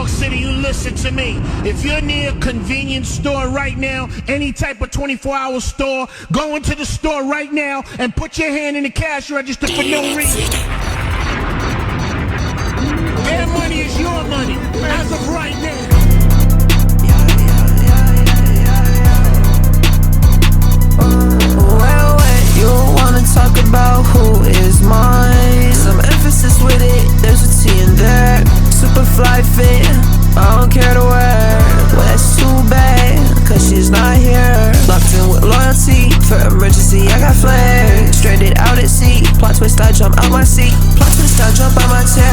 York City, you listen to me. If you're near a convenience store right now, any type of 24-hour store, go into the store right now and put your hand in the cash register for no reason. Their money is your money, as of right now. You wanna talk about who is mine? Some emphasis with it, there's a T in there. Super fly fit, I don't care to wear. Well, that's too bad, cause she's not here. Locked in with loyalty, for emergency I got flair. Stranded out at sea, plot twist I jump out my seat. Plot twist I jump out my chair.